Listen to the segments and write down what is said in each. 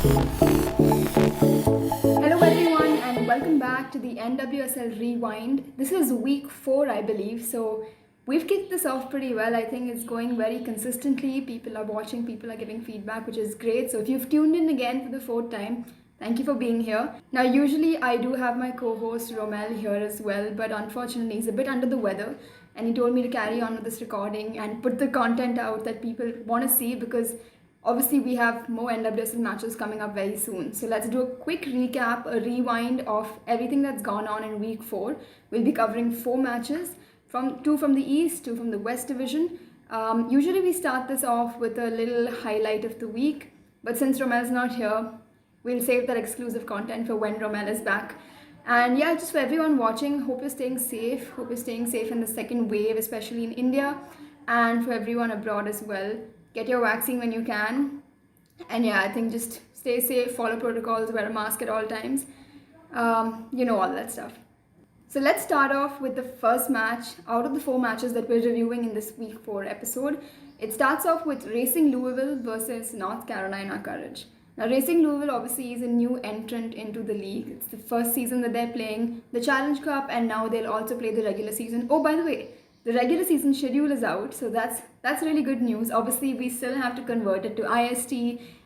Hello everyone and welcome back to the NWSL Rewind. This is week 4 I believe, so we've kicked this off pretty well. I think it's going very consistently. People are watching, people are giving feedback, which is great. So if you've tuned in again for the 4th time, thank you for being here. Now usually I do have my co-host Romel here as well, but unfortunately he's a bit under the weather and he told me to carry on with this recording and put the content out that people want to see, because obviously we have more NWSL matches coming up very soon. So let's do a quick recap, a rewind of everything that's gone on in week 4. We'll be covering 4 matches, two from the East, 2 from the West Division. Usually we start this off with a little highlight of the week, but since Romel's not here, we'll save that exclusive content for when Romel is back. And yeah, just for everyone watching, hope you're staying safe. Hope you're staying safe in the second wave, especially in India, and for everyone abroad as well. Get your vaccine when you can. And yeah, I think just stay safe, follow protocols, wear a mask at all times. You know, all that stuff. So let's start off with the first match out of the 4 matches that we're reviewing in this week 4 episode. It starts off with Racing Louisville versus North Carolina Courage. Now, Racing Louisville obviously is a new entrant into the league. It's the first season that they're playing the Challenge Cup, and now they'll also play the regular season. Oh, by the way, the regular season schedule is out, so that's really good news. Obviously, we still have to convert it to IST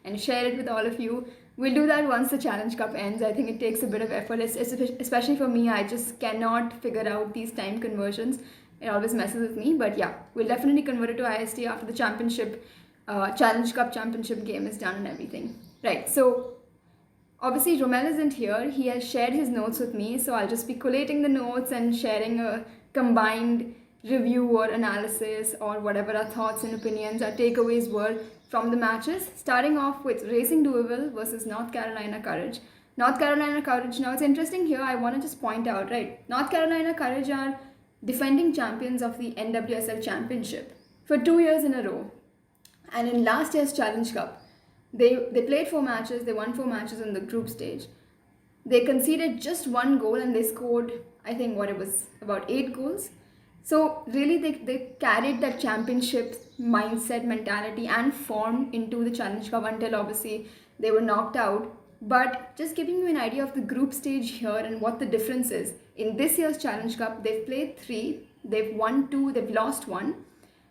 and share it with all of you. We'll do that once the Challenge Cup ends. I think it takes a bit of effort, especially for me. I just cannot figure out these time conversions. It always messes with me, but yeah, we'll definitely convert it to IST after the championship, Challenge Cup championship game is done and everything. Right, so obviously Romel isn't here. He has shared his notes with me, so I'll just be collating the notes and sharing a combined review or analysis or whatever our thoughts and opinions, our takeaways were from the matches. Starting off with Racing Louisville versus North Carolina Courage. North Carolina Courage, now it's interesting here, I want to just point out, right, North Carolina Courage are defending champions of the NWSL Championship for 2 years in a row. And in last year's Challenge Cup, they played 4 matches, they won 4 matches in the group stage. They conceded just 1 goal and they scored, I think what it was, about 8 goals. So really they carried that championship mindset, mentality and form into the Challenge Cup until obviously they were knocked out. But just giving you an idea of the group stage here and what the difference is. In this year's Challenge Cup, they've played 3, they've won 2, they've lost 1.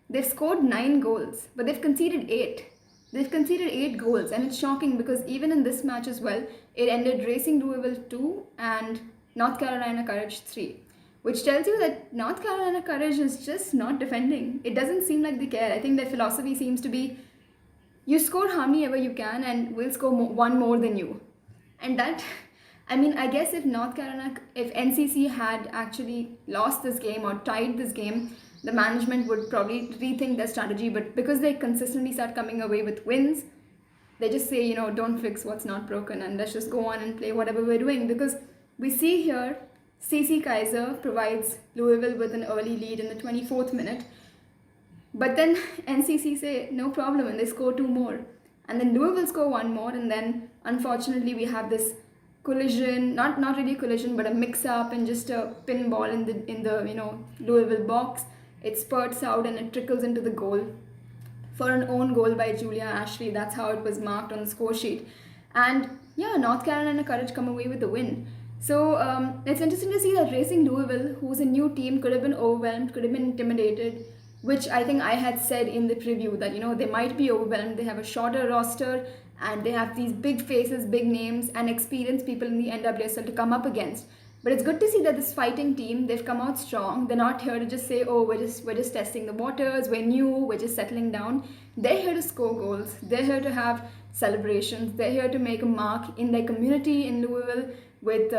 They've scored 9 goals, but they've conceded 8. They've conceded 8 goals, and it's shocking because even in this match as well, it ended Racing Louisville 2 and North Carolina Courage 3. Which tells you that North Carolina Courage is just not defending. It doesn't seem like they care. I think their philosophy seems to be, you score how many ever you can and we'll score 1 more than you. And that, I mean, I guess if NCC had actually lost this game or tied this game, the management would probably rethink their strategy. But because they consistently start coming away with wins, they just say, you know, don't fix what's not broken and let's just go on and play whatever we're doing. Because we see here, CC Kaiser provides Louisville with an early lead in the 24th minute. But then NCC say no problem and they score 2 more. And then Louisville score 1 more, and then unfortunately we have this collision, not really a collision, but a mix-up and just a pinball in the Louisville box. It spurts out and it trickles into the goal for an own goal by Julia Ashley. That's how it was marked on the score sheet. And yeah, North Carolina Courage come away with the win. So it's interesting to see that Racing Louisville, who's a new team, could have been overwhelmed, could have been intimidated, which I think I had said in the preview that, you know, they might be overwhelmed. They have a shorter roster and they have these big faces, big names and experienced people in the NWSL to come up against. But it's good to see that this fighting team, they've come out strong. They're not here to just say, oh, we're just testing the waters, we're new, we're just settling down. They're here to score goals. They're here to have celebrations. They're here to make a mark in their community in Louisville with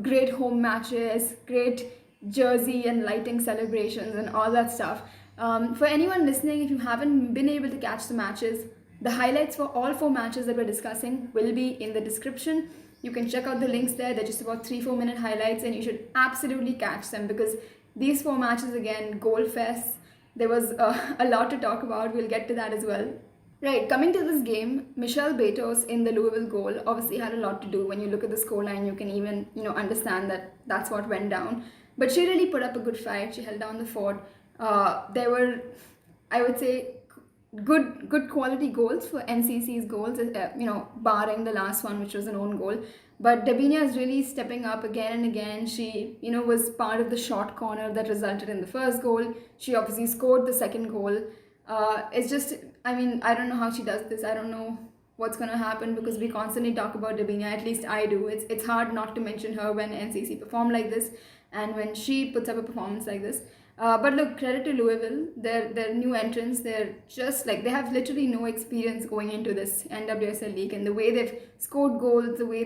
great home matches, great jersey and lighting celebrations and all that stuff. For anyone listening, if you haven't been able to catch the matches, the highlights for all 4 matches that we're discussing will be in the description. You can check out the links there. They're just about 3-4 minute highlights and you should absolutely catch them because these 4 matches, again, goal fests. There was a lot to talk about. We'll get to that as well. Right, coming to this game, Michelle Betos in the Louisville goal obviously had a lot to do. When you look at the scoreline, you can even, understand that that's what went down. But she really put up a good fight. She held down the fort. There were, I would say, good quality goals for NCC's goals, barring the last one, which was an own goal. But Dabinia is really stepping up again and again. She, was part of the short corner that resulted in the first goal. She obviously scored the second goal. It's just, I don't know how she does this. I don't know what's going to happen because we constantly talk about Dabinia, at least I do. It's hard not to mention her when NCC perform like this and when she puts up a performance like this. But look, credit to Louisville. They're new entrants. They're just like, they have literally no experience going into this NWSL league, and the way they've scored goals, the way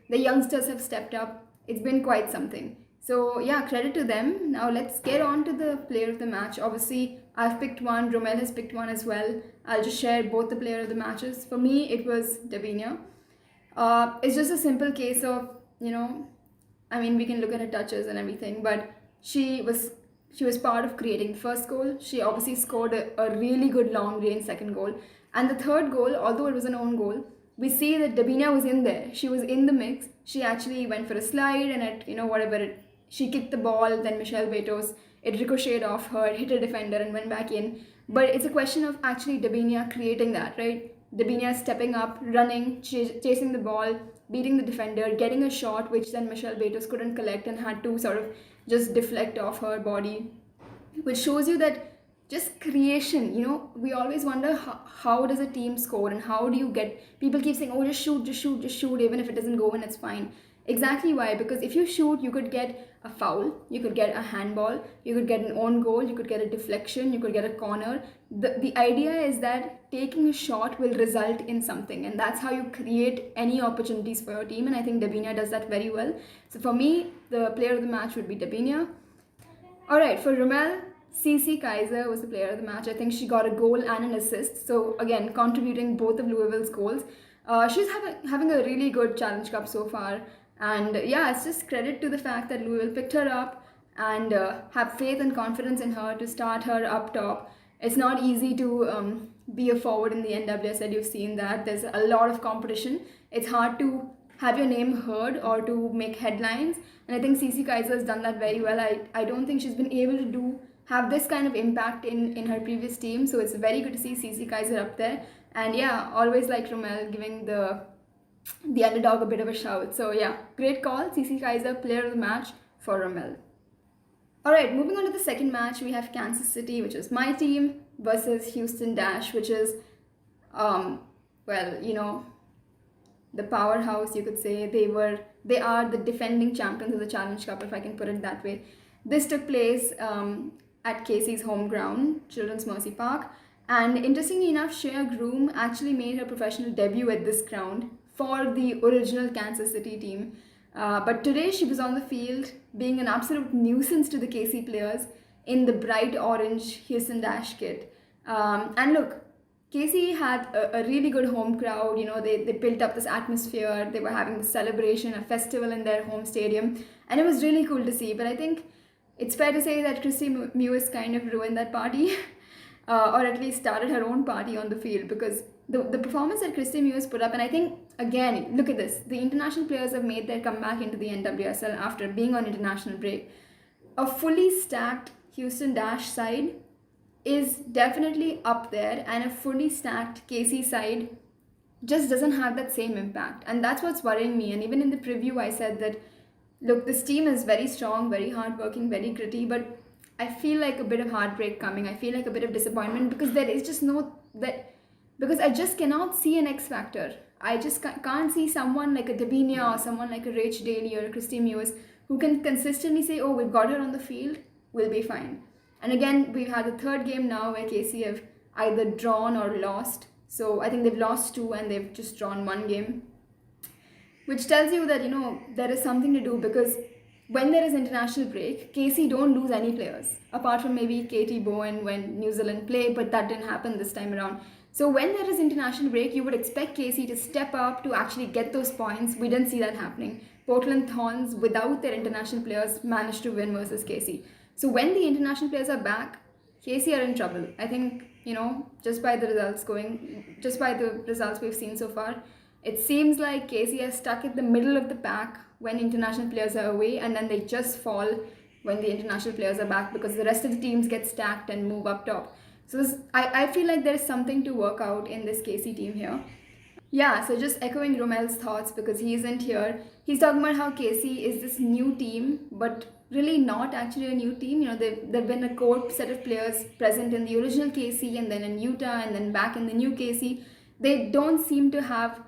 the youngsters have stepped up, it's been quite something. So yeah, credit to them. Now let's get on to the player of the match. Obviously, I've picked one. Romel has picked one as well. I'll just share both the player of the matches. For me, it was Davinia. It's just a simple case of, we can look at her touches and everything, but she was part of creating the first goal. She obviously scored a really good long range second goal. And the third goal, although it was an own goal, we see that Dabinia was in there. She was in the mix. She actually went for a slide and she kicked the ball, then Michelle Betos, it ricocheted off her, hit a defender and went back in. But it's a question of actually Dabinia creating that, right? Dabinia stepping up, running, chasing the ball, beating the defender, getting a shot, which then Michelle Betos couldn't collect and had to sort of just deflect off her body, which shows you that just creation, we always wonder how does a team score and how do you get, people keep saying, oh, just shoot, even if it doesn't go in, it's fine. Exactly why, because if you shoot, you could get a foul, you could get a handball, you could get an own goal, you could get a deflection, you could get a corner. The idea is that taking a shot will result in something, and that's how you create any opportunities for your team, and I think Dabinia does that very well. So for me, the player of the match would be Dabinia. Alright, for Romel, CC Kaiser was the player of the match. I think she got a goal and an assist, so again, contributing both of Louisville's goals. She's having a really good Challenge Cup so far. And yeah, it's just credit to the fact that Louisville picked her up and have faith and confidence in her to start her up top. It's not easy to be a forward in the NWSL. You've seen that. There's a lot of competition. It's hard to have your name heard or to make headlines. And I think CC Kaiser has done that very well. I don't think she's been able to have this kind of impact in her previous team. So it's very good to see CC Kaiser up there. And yeah, always like Romel giving the underdog a bit of a shout. So yeah, great call. CC Kaiser, player of the match for Romel. Alright, moving on to the second match, we have Kansas City, which is my team, versus Houston Dash, which is, the powerhouse, you could say. They are the defending champions of the Challenge Cup, if I can put it that way. This took place at Casey's home ground, Children's Mercy Park. And interestingly enough, Shea Groom actually made her professional debut at this ground for the original Kansas City team. But today she was on the field being an absolute nuisance to the KC players in the bright orange Houston Dash kit. And look, KC had a really good home crowd. They built up this atmosphere. They were having a celebration, a festival in their home stadium. And it was really cool to see. But I think it's fair to say that Christy Mewis kind of ruined that party. Or at least started her own party on the field, because the performance that Christy Mewis put up, and I think, again, look at this, the international players have made their comeback into the NWSL after being on international break. A fully stacked Houston Dash side is definitely up there, and a fully stacked KC side just doesn't have that same impact, and that's what's worrying me. And even in the preview I said that, look, this team is very strong, very hardworking, very gritty, but I feel like a bit of heartbreak coming. I feel like a bit of disappointment, because there is just because I just cannot see an X factor. I just can't see someone like a Dabinia or someone like a Rach Daly or a Christy Mewis who can consistently say, oh, we've got her on the field, we'll be fine. And again, we've had the third game now where KC have either drawn or lost. So I think they've lost 2 and they've just drawn 1 game, which tells you that, there is something to do, because when there is international break, KC don't lose any players, apart from maybe Katie Bowen when New Zealand play, but that didn't happen this time around. So when there is international break, you would expect KC to step up to actually get those points. We didn't see that happening. Portland Thorns, without their international players, managed to win versus KC. So when the international players are back, KC are in trouble. I think, just by the results we've seen so far, it seems like KC are stuck at the middle of the pack when international players are away, and then they just fall when the international players are back, because the rest of the teams get stacked and move up top. So I feel like there's something to work out in this KC team here. Yeah, so just echoing Romel's thoughts because he isn't here. He's talking about how KC is this new team, but really not actually a new team. There've been a core set of players present in the original KC and then in Utah and then back in the new KC. They don't seem to have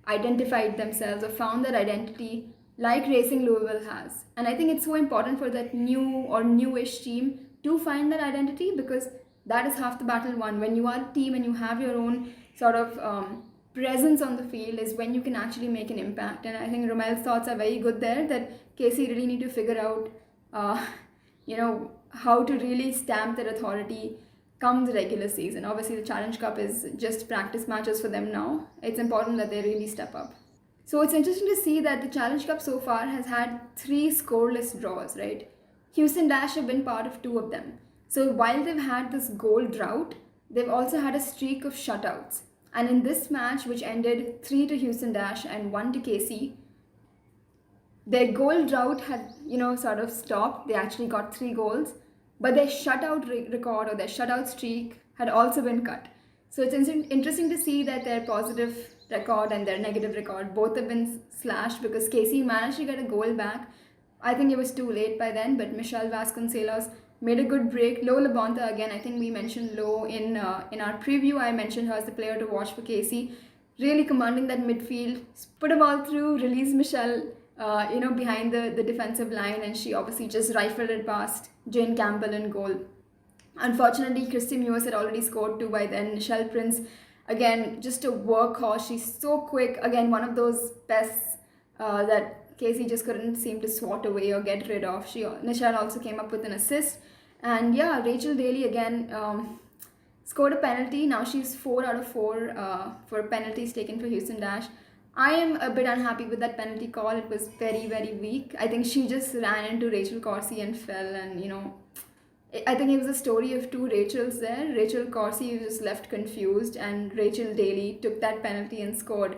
identified themselves or found their identity like Racing Louisville has. And I think it's so important for that new or newish team to find that identity because that is half the battle won. When you are a team and you have your own sort of presence on the field is when you can actually make an impact. And I think Romel's thoughts are very good there that KC really need to figure out, how to really stamp their authority come the regular season. Obviously, the Challenge Cup is just practice matches for them now. It's important that they really step up. So it's interesting to see that the Challenge Cup so far has had 3 scoreless draws, right? Houston Dash have been part of 2 of them. So while they've had this goal drought, they've also had a streak of shutouts. And in this match, which ended 3 to Houston Dash and 1 to KC, their goal drought had, sort of stopped. They actually got 3 goals. But their shutout record or their shutout streak had also been cut. So it's interesting to see that their positive record and their negative record both have been slashed because KC managed to get a goal back. I think it was too late by then, but Michelle Vasconcelos made a good break. Lo Labonta, again, I think we mentioned Lo in our preview. I mentioned her as the player to watch for KC. Really commanding that midfield, put a ball through, release Michelle behind the defensive line, and she obviously just rifled it past Jane Campbell in goal. Unfortunately, Christy Mewis had already scored 2 by then. Michelle Prince, again, just a workhorse. She's so quick. Again, one of those pests that KC just couldn't seem to swat away or get rid of. Michelle also came up with an assist. And yeah, Rachel Daly again scored a penalty. Now she's 4 out of 4 for penalties taken for Houston Dash. I am a bit unhappy with that penalty call. It was very, very weak. I think she just ran into Rachel Corsi and fell, and I think it was a story of 2 Rachels there. Rachel Corsi was left confused and Rachel Daly took that penalty and scored.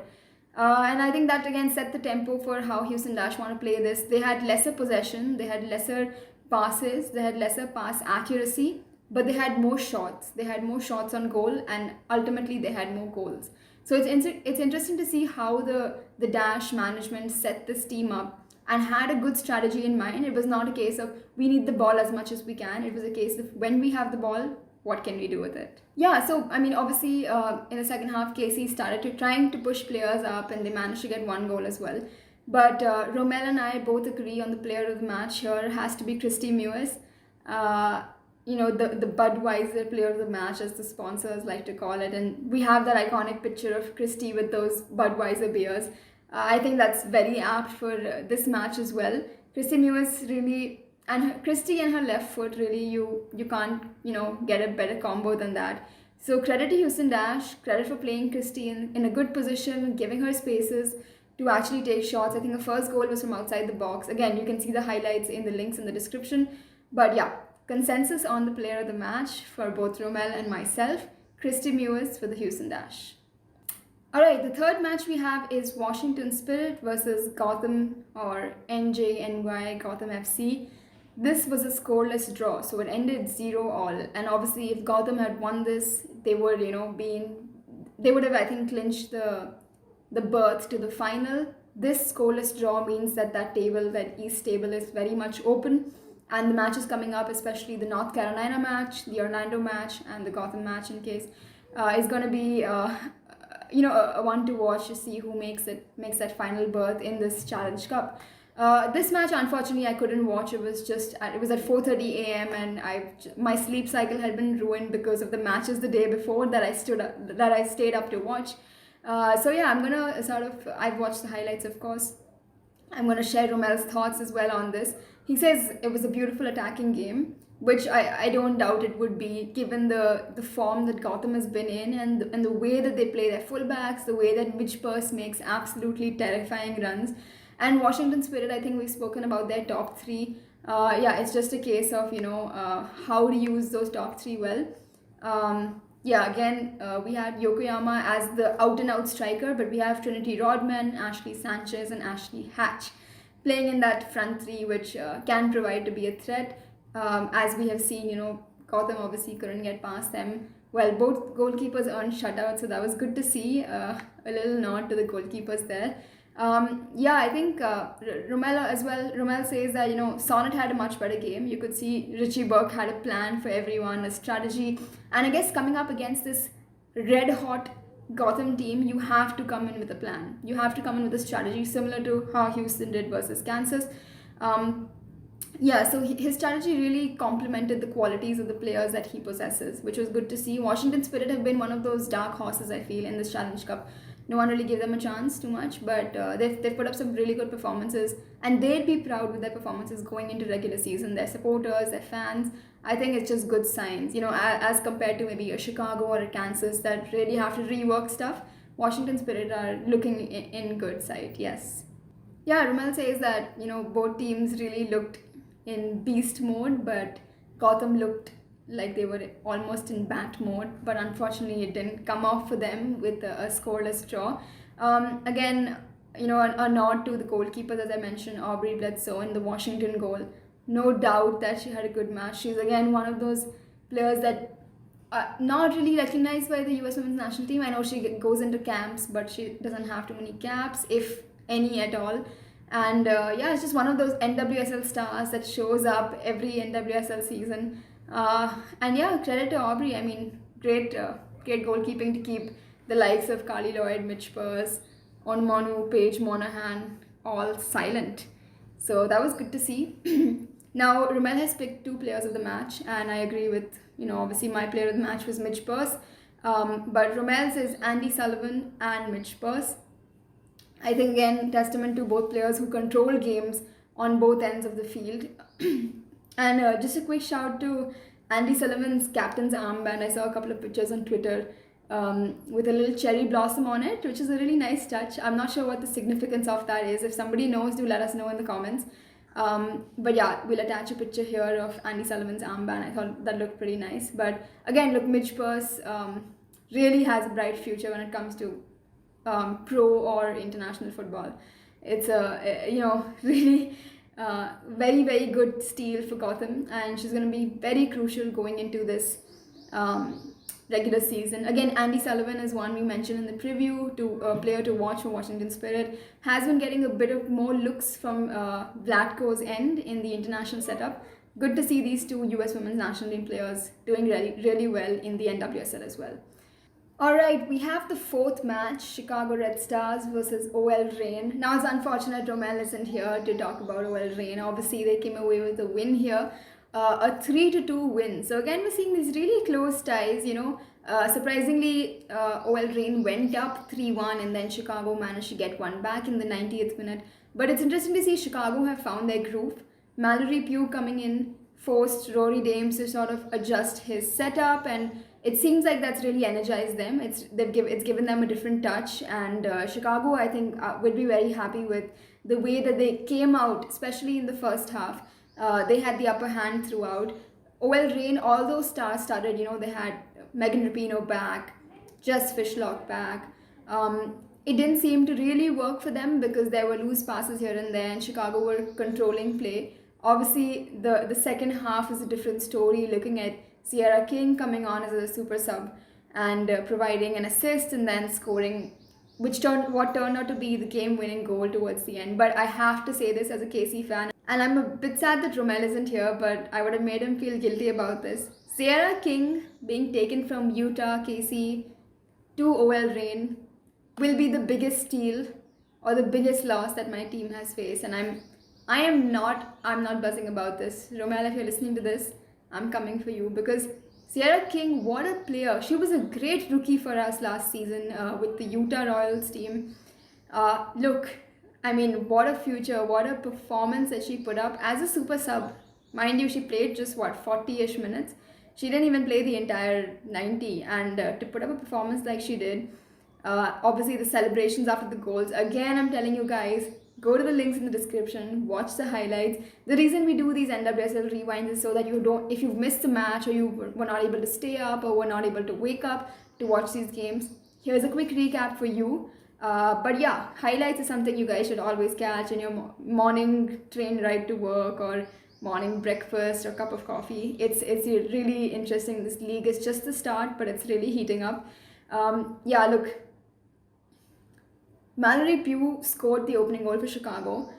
And I think that again set the tempo for how Houston Dash want to play this. They had lesser possession, they had lesser passes, they had lesser pass accuracy, but they had more shots. They had more shots on goal and ultimately they had more goals. So it's interesting to see how the Dash management set this team up and had a good strategy in mind. It was not a case of we need the ball as much as we can. It was a case of when we have the ball, what can we do with it? Yeah, so I mean, obviously in the second half, KC started trying to push players up and they managed to get 1 goal as well. But Romel and I both agree on the player of the match here has to be Christy Mewis. The Budweiser player of the match, as the sponsors like to call it. And we have that iconic picture of Christy with those Budweiser beers. I think that's very apt for this match as well. Christy Mewis really, and Christy and her left foot, really, you can't, get a better combo than that. So credit to Houston Dash, credit for playing Christy in a good position, giving her spaces to actually take shots. I think the first goal was from outside the box. Again, you can see the highlights in the links in the description. But yeah, consensus on the player of the match for both Romel and myself, Christy Mewis for the Houston Dash. Alright, the third match we have is Washington Spirit versus Gotham or NJNY Gotham FC. This was a scoreless draw, so it ended 0-all. And obviously, if Gotham had won this, they would, they would have, I think, clinched the berth to the final. This scoreless draw means that East table is very much open. And the matches coming up, especially the North Carolina match, the Orlando match, and the Gotham match in case, is going to be a one to watch to see who makes that final berth in this Challenge Cup. This match, unfortunately, I couldn't watch. It was at 4:30 a.m. and my sleep cycle had been ruined because of the matches the day before that I stayed up to watch. So yeah, I'm gonna I've watched the highlights, of course. I'm gonna share Romel's thoughts as well on this. He says it was a beautiful attacking game, which I don't doubt it would be, given the form that Gotham has been in and the way that they play their fullbacks, the way that Mitch Purse makes absolutely terrifying runs. And Washington Spirit, I think we've spoken about their top 3. It's just a case of, how to use those top 3 well. We had Yokoyama as the out-and-out striker, but we have Trinity Rodman, Ashley Sanchez, and Ashley Hatch playing in that front 3, which can provide to be a threat. As we have seen, Gotham obviously couldn't get past them. Well, both goalkeepers earned shutouts, so that was good to see. A little nod to the goalkeepers there. Yeah, I think Romel as well. Romel says that Sonnet had a much better game. You could see Richie Burke had a plan for everyone, a strategy, and I guess coming up against this red hot Gotham team, you have to come in with a plan. You have to come in with a strategy similar to how Houston did versus Kansas. Um, yeah, so his strategy really complemented the qualities of the players that he possesses, which was good to see. Washington Spirit have been one of those dark horses, I feel, in this Challenge Cup. No one really gave them a chance too much, but they've put up some really good performances, and they'd be proud with their performances going into regular season. Their supporters, their fans, I think it's just good signs. As compared to maybe a Chicago or a Kansas that really have to rework stuff, Washington Spirit are looking in good sight, yes. Yeah, Romel says that both teams really looked in beast mode, but Gotham looked like they were almost in bat mode. But unfortunately, it didn't come off for them with a scoreless draw. Again, a nod to the goalkeepers, as I mentioned, Aubrey Bledsoe in the Washington goal. No doubt that she had a good match. She's again one of those players that not really recognized by the US women's national team. I know she goes into camps, but she doesn't have too many caps, if any at all. And yeah, it's just one of those NWSL stars that shows up every NWSL season. And yeah, credit to Aubrey. I mean, great goalkeeping to keep the likes of Carly Lloyd, Mitch Purse, Onmonu, Paige Monahan all silent. So that was good to see. Now, Romel has picked two players of the match, and I agree with, obviously my player of the match was Mitch Purse. But Romel says Andy Sullivan and Mitch Purse. I think again, testament to both players who control games on both ends of the field. And just a quick shout to Andy Sullivan's captain's armband. I saw a couple of pictures on Twitter with a little cherry blossom on it, which is a really nice touch. I'm not sure what the significance of that is. If somebody knows, do let us know in the comments. But yeah, we'll attach a picture here of Andy Sullivan's armband. I thought that looked pretty nice. But again, look, Mitch Purse really has a bright future when it comes to pro or international football. It's a really very, very good steal for Gotham, and she's going to be very crucial going into this regular season. Again, Andy Sullivan is one we mentioned in the preview, to a player to watch for Washington Spirit. Has been getting a bit of more looks from Vlatko's end in the international setup. Good to see these two US women's national team players doing really, really well in the NWSL as well. Alright, we have the fourth match, Chicago Red Stars versus OL Reign. Now it's unfortunate Romel isn't here to talk about OL Reign. Obviously they came away with a win here, a 3-2 win. So again we're seeing these really close ties, surprisingly OL Reign went up 3-1 and then Chicago managed to get one back in the 90th minute. But it's interesting to see Chicago have found their groove. Mallory Pugh coming in forced Rory Dames to sort of adjust his setup, and it seems like that's really energized them. It's given them a different touch, and Chicago, I think, will be very happy with the way that they came out, especially in the first half. They had the upper hand throughout. OL Reign, all those stars started, they had Megan Rapinoe back, Jess Fishlock back. It didn't seem to really work for them because there were loose passes here and there, and Chicago were controlling play. Obviously, the second half is a different story, looking at Sierra King coming on as a super sub and providing an assist and then scoring, what turned out to be the game-winning goal towards the end. But I have to say this as a KC fan, and I'm a bit sad that Romel isn't here, but I would have made him feel guilty about this. Sierra King being taken from Utah KC to OL Reign will be the biggest steal or the biggest loss that my team has faced, and I'm not buzzing about this. Romel, if you're listening to this, I'm coming for you, because Sierra King, what a player. She was a great rookie for us last season with the Utah Royals team. Look, I mean, what a future, what a performance that she put up as a super sub. Mind you, she played just 40-ish minutes. She didn't even play the entire 90, and to put up a performance like she did, obviously the celebrations after the goals. Again, I'm telling you guys, go to the links in the description, watch the highlights. The reason we do these NWSL rewinds is so that if you've missed a match or you were not able to stay up or were not able to wake up to watch these games, here's a quick recap for you. But yeah, highlights is something you guys should always catch in your morning train ride to work, or morning breakfast or cup of coffee. It's really interesting. This league is just the start, but it's really heating up. Yeah, look, Mallory Pugh scored the opening goal for Chicago.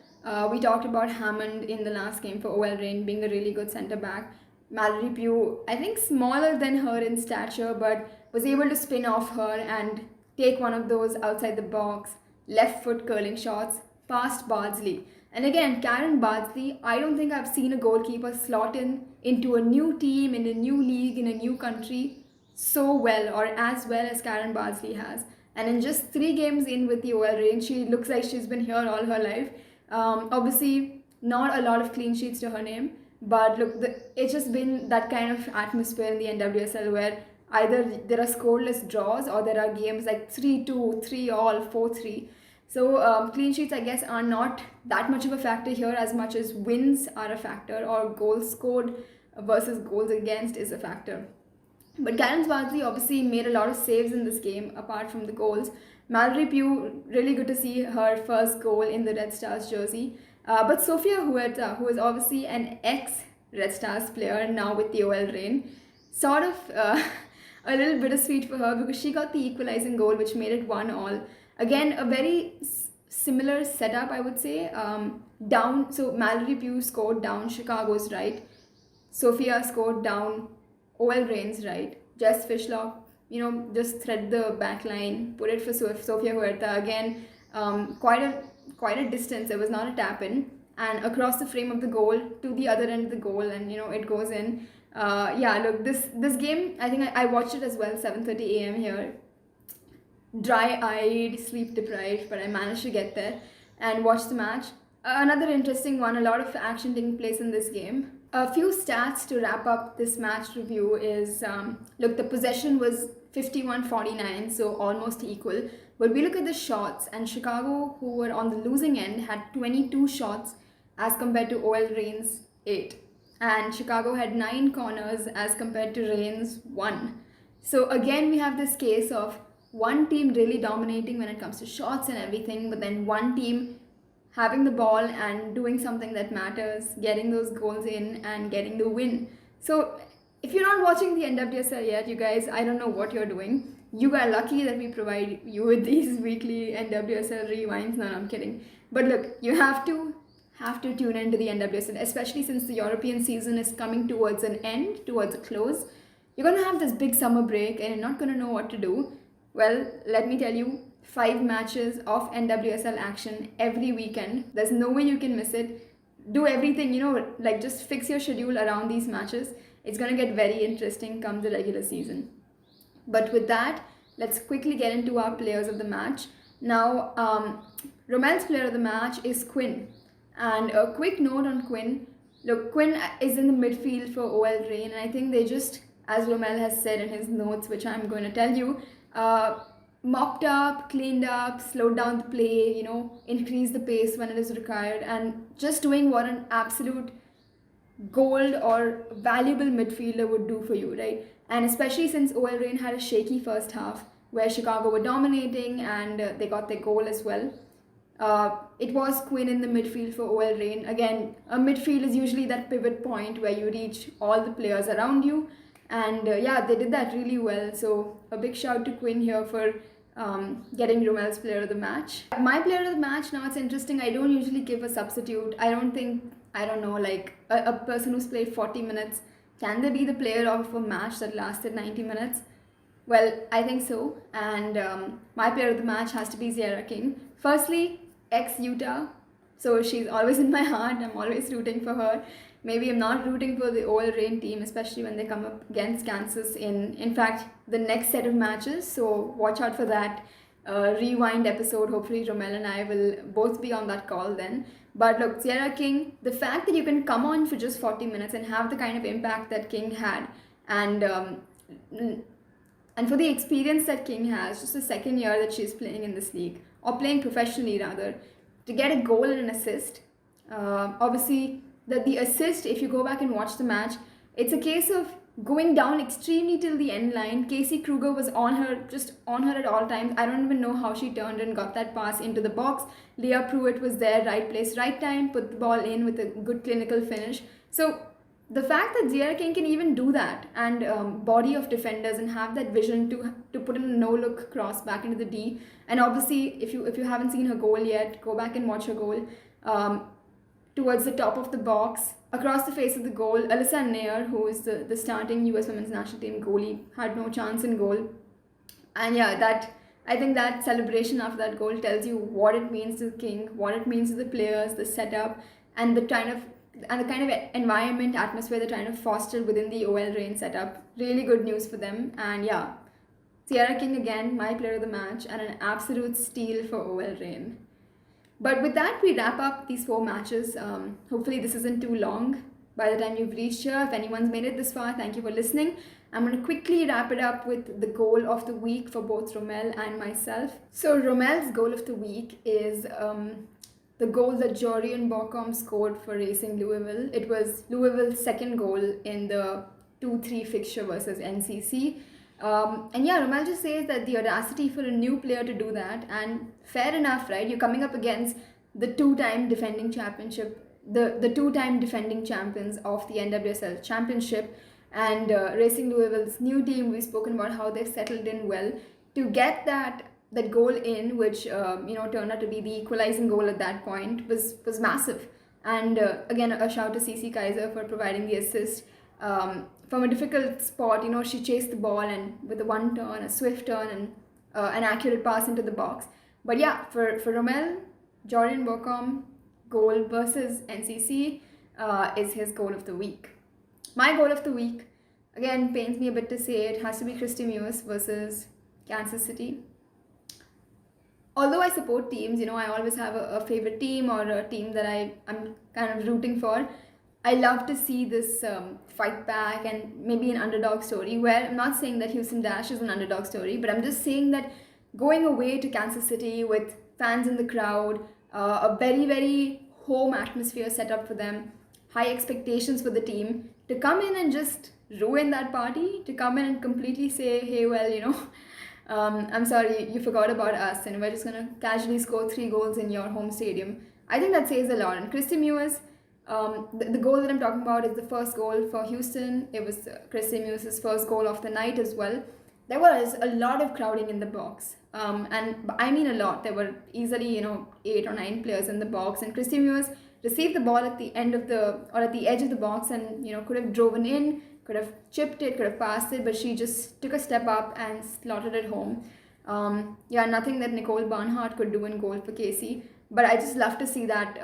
We talked about Hammond in the last game for OL Reign being a really good centre back. Mallory Pugh, I think smaller than her in stature, but was able to spin off her and take one of those outside the box, left foot curling shots past Bardsley. And again, Karen Bardsley, I don't think I've seen a goalkeeper slot into a new team, in a new league, in a new country so well or as well as Karen Bardsley has. And in just 3 games in with the OL Reign, she looks like she's been here all her life. Obviously, not a lot of clean sheets to her name, but look, it's just been that kind of atmosphere in the NWSL where either there are scoreless draws or there are games like 3-2, 3-all, 4-3. So clean sheets, I guess, are not that much of a factor here as much as wins are a factor, or goals scored versus goals against is a factor. But Karen Bardsley obviously made a lot of saves in this game apart from the goals. Mallory Pugh, really good to see her first goal in the Red Stars jersey. But Sofia Huerta, who is obviously an ex-Red Stars player now with the OL Reign, sort of a little bittersweet for her because she got the equalizing goal which made it 1-all. Again, a very similar setup, I would say. So Mallory Pugh scored down Chicago's right. Sofia scored down OL Reign's right. Jess Fishlock, just thread the back line, put it for Sofia Huerta. Again, quite a distance. It was not a tap in, and across the frame of the goal to the other end of the goal, and it goes in. Yeah, look, this game, I think I watched it as well, 7:30 a.m. here. Dry-eyed, sleep-deprived, but I managed to get there and watch the match. Another interesting one, a lot of action taking place in this game. A few stats to wrap up this match review is, look, the possession was 51-49, so almost equal. But we look at the shots, and Chicago, who were on the losing end, had 22 shots as compared to OL Reign's 8. And Chicago had 9 corners as compared to Reign's 1. So again, we have this case of one team really dominating when it comes to shots and everything, but then one team having the ball and doing something that matters, getting those goals in and getting the win. So if you're not watching the NWSL yet, you guys, I don't know what you're doing. You are lucky that we provide you with these weekly NWSL rewinds. No, I'm kidding. But look, you have to tune into the NWSL, especially since the European season is coming towards an end, towards a close. You're going to have this big summer break and you're not going to know what to do. Well, let me tell you, 5 matches of NWSL action every weekend. There's no way you can miss it. Do everything, like just fix your schedule around these matches. It's going to get very interesting come the regular season. But with that, let's quickly get into our players of the match. Now, Romel's player of the match is Quinn. And a quick note on Quinn. Look, Quinn is in the midfield for OL Reign, and I think they just, as Romel has said in his notes, which I'm going to tell you, mopped up, cleaned up, slowed down the play, increased the pace when it is required, and just doing what an absolute gold or valuable midfielder would do for you, right? And especially since OL Reign had a shaky first half where Chicago were dominating and they got their goal as well. It was Quinn in the midfield for OL Reign. Again, a midfield is usually that pivot point where you reach all the players around you. And yeah, they did that really well. So a big shout to Quinn here for getting Romel's player of the match. My player of the match, now it's interesting, I don't usually give a substitute. I don't know, like a person who's played 40 minutes, can they be the player of a match that lasted 90 minutes? Well, I think so. And my player of the match has to be Sierra King. Firstly, ex-Utah. So she's always in my heart. I'm always rooting for her. Maybe I'm not rooting for the OL Reign team, especially when they come up against Kansas in fact, the next set of matches. So watch out for that rewind episode. Hopefully Romel and I will both be on that call then. But look, Sierra King, the fact that you can come on for just 40 minutes and have the kind of impact that King had, and for the experience that King has, just the second year that she's playing in this league, or playing professionally rather, to get a goal and an assist. Obviously, the assist, if you go back and watch the match, it's a case of going down extremely till the end line. Casey Kruger was on her at all times. I don't even know how she turned and got that pass into the box. Leah Pruitt was there, right place, right time, put the ball in with a good clinical finish. So the fact that Ziyara King can even do that and body of defenders and have that vision to put in a no-look cross back into the D, and obviously if you haven't seen her goal yet, go back and watch her goal. Towards the top of the box, across the face of the goal, Alyssa Nair, who is the starting US Women's National Team goalie, had no chance in goal. And yeah, I think that celebration after that goal tells you what it means to the King, what it means to the players, the setup, and the kind of environment, atmosphere they're trying to foster within the OL Reign setup. Really good news for them. And yeah, Ziyara King again, my player of the match, and an absolute steal for OL Reign. But with that, we wrap up these 4 matches. Hopefully this isn't too long. By the time you've reached here, if anyone's made it this far, thank you for listening. I'm going to quickly wrap it up with the goal of the week for both Romel and myself. So Romel's goal of the week is the goal that Jorian Borcom scored for Racing Louisville. It was Louisville's second goal in the 2-3 fixture versus NCC. And yeah, Romel just says that the audacity for a new player to do that, and fair enough, right? You're coming up against the 2-time defending championship, the 2-time defending champions of the NWSL championship, and Racing Louisville's new team. We've spoken about how they've settled in well. To get that goal in, which turned out to be the equalizing goal at that point, was massive. And again, a shout to CC Kaiser for providing the assist. From a difficult spot, she chased the ball and with a one turn, a swift turn, and an accurate pass into the box. But yeah, for Romel, Jorian Borcom goal versus NCC is his goal of the week. My goal of the week, again, pains me a bit to say it, has to be Christy Mewis versus Kansas City. Although I support teams, I always have a favorite team or a team that I'm kind of rooting for. I love to see this fight back and maybe an underdog story, where I'm not saying that Houston Dash is an underdog story, but I'm just saying that going away to Kansas City with fans in the crowd, a very, very home atmosphere set up for them, high expectations for the team, to come in and just ruin that party, to come in and completely say, hey, well, I'm sorry, you forgot about us and we're just going to casually score 3 goals in your home stadium. I think that says a lot. And Christy Mewis, the goal that I'm talking about is the first goal for Houston. It was Christy Mewis' first goal of the night as well. There was a lot of crowding in the box. And I mean a lot. There were easily, 8 or 9 players in the box. And Christy Mewis received the ball at the end of at the edge of the box and, could have driven in, could have chipped it, could have passed it, but she just took a step up and slotted it home. Nothing that Nicole Barnhart could do in goal for KC. But I just love to see that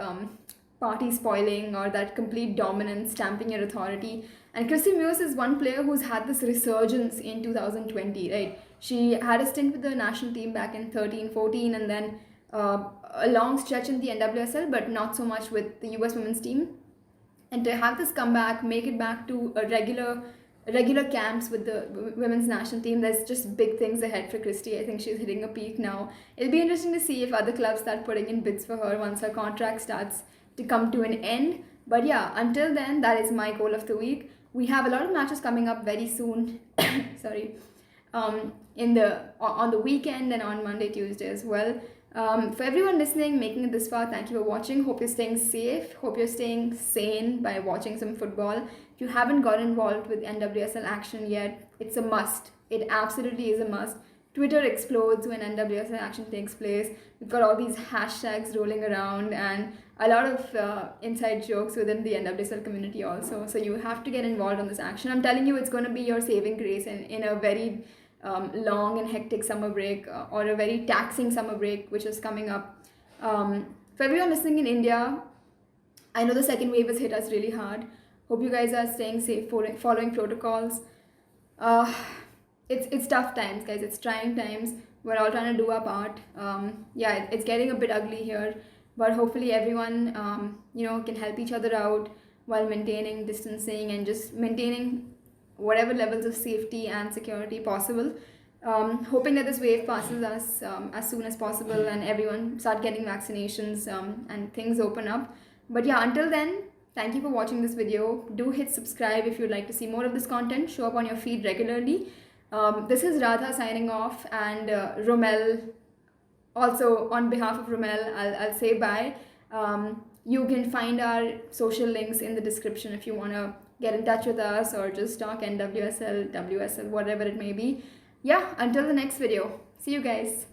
party spoiling or that complete dominance, stamping your authority. And Christy Mewis is one player who's had this resurgence in 2020, right? She had a stint with the national team back in 13-14 and then a long stretch in the NWSL, but not so much with the US women's team. And to have this comeback, make it back to a regular camps with the women's national team, there's just big things ahead for Christy. I think she's hitting a peak now. It'll be interesting to see if other clubs start putting in bids for her once her contract starts to come to an end. But yeah, until then, that is my goal of the week. We have a lot of matches coming up very soon. Sorry. On the weekend and on Monday, Tuesday as well. For everyone listening, making it this far, thank you for watching. Hope you're staying safe. Hope you're staying sane by watching some football. If you haven't got involved with NWSL action yet, it's a must. It absolutely is a must. Twitter explodes when NWSL action takes place. We've got all these hashtags rolling around and a lot of inside jokes within the NWSL community also. So you have to get involved on this action. I'm telling you, it's going to be your saving grace in a very long and hectic summer break or a very taxing summer break which is coming up. For everyone listening in India, I know the second wave has hit us really hard. Hope you guys are staying safe, following protocols. It's tough times, guys. It's trying times. We're all trying to do our part. It's getting a bit ugly here, but hopefully everyone can help each other out while maintaining distancing and just maintaining whatever levels of safety and security possible. Hoping that this wave passes us as soon as possible and everyone start getting vaccinations and things open up. But yeah, until then, thank you for watching this video. Do hit subscribe if you'd like to see more of this content show up on your feed regularly. This is Radha signing off, and Romel, also on behalf of Romel, I'll say bye. You can find our social links in the description if you want to get in touch with us or just talk NWSL, WSL, whatever it may be. Yeah, until the next video. See you guys.